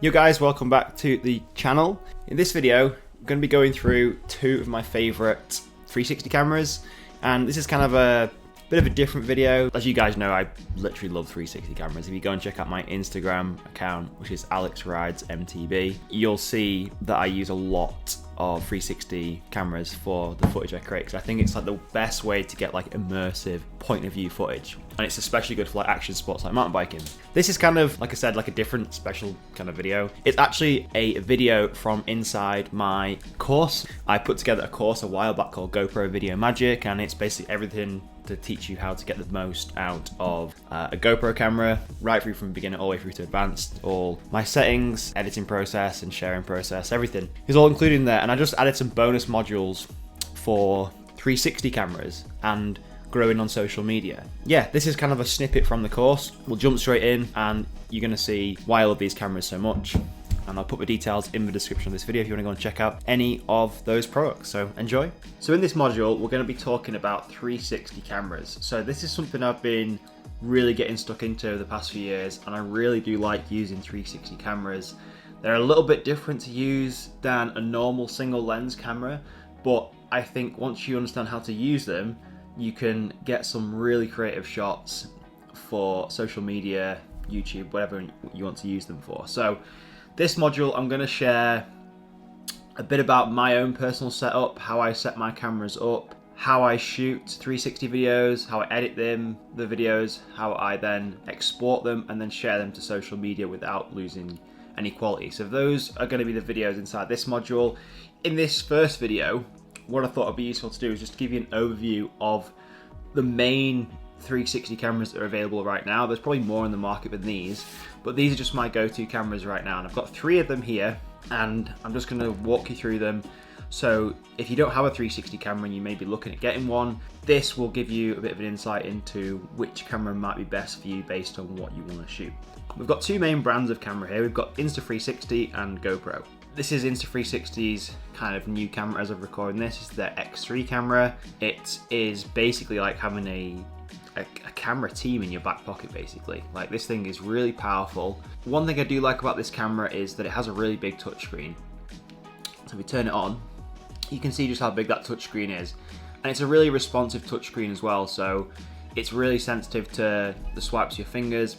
Yo guys, welcome back to the channel. In this video, I'm going to be going through two of my favourite 360 cameras, and this is kind of a bit of a different video. As you guys know, I literally love 360 cameras. If you go and check out my Instagram account, which is AlexRidesMTB, you'll see that I use a lot of 360 cameras for the footage I create, because I think it's like the best way to get like immersive point of view footage, and it's especially good for like action sports like mountain biking. This is kind of, like I said, like a different special kind of video. It's actually a video from inside my course. I put together a course a while back called GoPro Video Magic, and it's basically everything to teach you how to get the most out of a GoPro camera, right through from beginner all the way through to advanced. All my settings, editing process and sharing process, everything is all included in there. And I just added some bonus modules for 360 cameras and growing on social media. Yeah, this is kind of a snippet from the course. We'll jump straight in and you're gonna see why I love these cameras so much. And I'll put the details in the description of this video if you want to go and check out any of those products. So enjoy. So in this module, we're going to be talking about 360 cameras. So this is something I've been really getting stuck into the past few years, and I really do like using 360 cameras. They're a little bit different to use than a normal single lens camera, but I think once you understand how to use them, you can get some really creative shots for social media, YouTube, whatever you want to use them for. So this module, I'm going to share a bit about my own personal setup, how I set my cameras up, how I shoot 360 videos, how I edit them, the videos, how I then export them and then share them to social media without losing any quality. So those are going to be the videos inside this module. In this first video, what I thought would be useful to do is just give you an overview of the main 360 cameras that are available right now. There's probably more in the market than these, but these are just my go-to cameras right now, and I've got 3 of them here, and I'm just going to walk you through them. So if you don't have a 360 camera and you may be looking at getting one, this will give you a bit of an insight into which camera might be best for you based on what you want to shoot. We've got 2 main brands of camera here. We've got Insta360 and GoPro. This is Insta360's kind of new camera as of recording this. It's their X3 camera. It is basically like having a camera team in your back pocket, basically. Like, this thing is really powerful. One thing I do like about this camera is that it has a really big touchscreen. So if we turn it on, you can see just how big that touchscreen is, and it's a really responsive touchscreen as well. So it's really sensitive to the swipes of your fingers,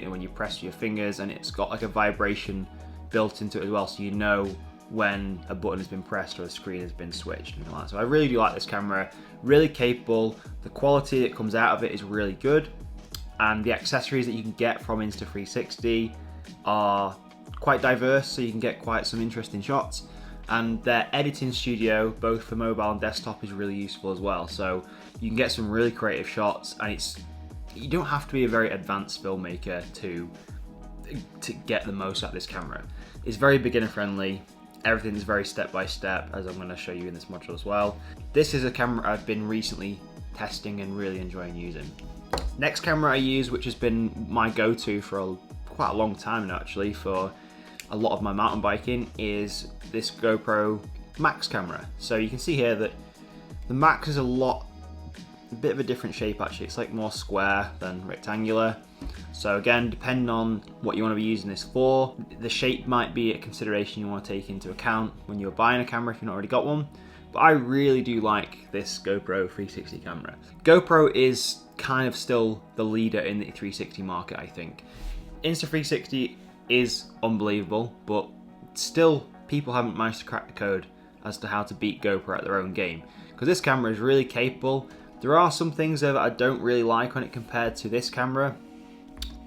when you press your fingers, and it's got like a vibration built into it as well, so you know when a button has been pressed or a screen has been switched and like that. So I really do like this camera, really capable. The quality that comes out of it is really good, and the accessories that you can get from Insta360 are quite diverse, so you can get quite some interesting shots. And their editing studio, both for mobile and desktop, is really useful as well. So you can get some really creative shots, and you don't have to be a very advanced filmmaker to get the most out of this camera. It's very beginner friendly. Everything is very step by step, as I'm going to show you in this module as well. This is a camera I've been recently testing and really enjoying using. Next camera I use, which has been my go-to for quite a long time now actually, for a lot of my mountain biking, is this GoPro Max camera. So you can see here that the Max is a bit of a different shape actually. It's like more square than rectangular. So again, depending on what you want to be using this for, the shape might be a consideration you want to take into account when you're buying a camera if you've not already got one. But I really do like this GoPro 360 camera. GoPro is kind of still the leader in the 360 market, I think. Insta360 is unbelievable, but still people haven't managed to crack the code as to how to beat GoPro at their own game, because this camera is really capable. There are some things there that I don't really like when it compared to this camera.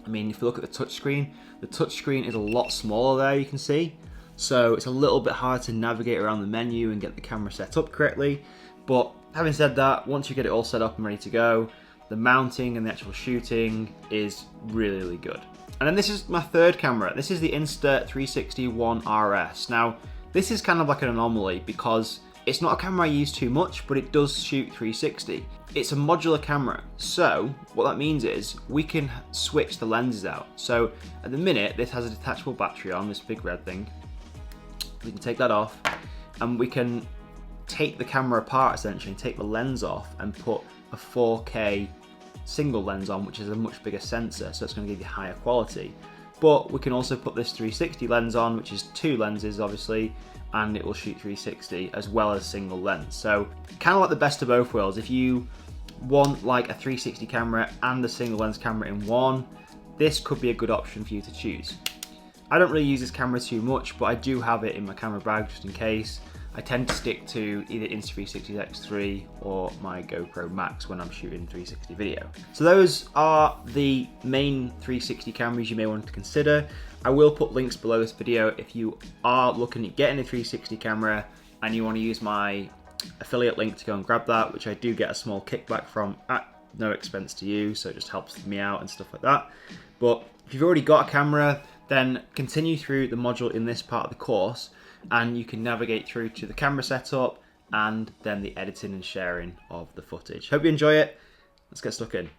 I mean, if you look at the touchscreen is a lot smaller there, you can see. So it's a little bit hard to navigate around the menu and get the camera set up correctly. But having said that, once you get it all set up and ready to go, the mounting and the actual shooting is really, really good. And then this is my third camera. This is the Insta360 One RS. Now, this is kind of like an anomaly because it's not a camera I use too much, but it does shoot 360. It's a modular camera, so what that means is we can switch the lenses out. So at the minute, this has a detachable battery on, this big red thing. We can take that off, and we can take the camera apart essentially, take the lens off and put a 4K single lens on, which is a much bigger sensor, so it's going to give you higher quality. but we can also put this 360 lens on, which is 2 lenses obviously, and it will shoot 360 as well as single lens. So kind of like the best of both worlds. If you want like a 360 camera and a single lens camera in one, this could be a good option for you to choose. I don't really use this camera too much, but I do have it in my camera bag just in case. I tend to stick to either Insta360 X3 or my GoPro Max when I'm shooting 360 video. So those are the main 360 cameras you may want to consider. I will put links below this video if you are looking at getting a 360 camera and you want to use my affiliate link to go and grab that, which I do get a small kickback from at no expense to you, so it just helps me out and stuff like that. But if you've already got a camera, then continue through the module in this part of the course and you can navigate through to the camera setup and then the editing and sharing of the footage. Hope you enjoy it. Let's get stuck in.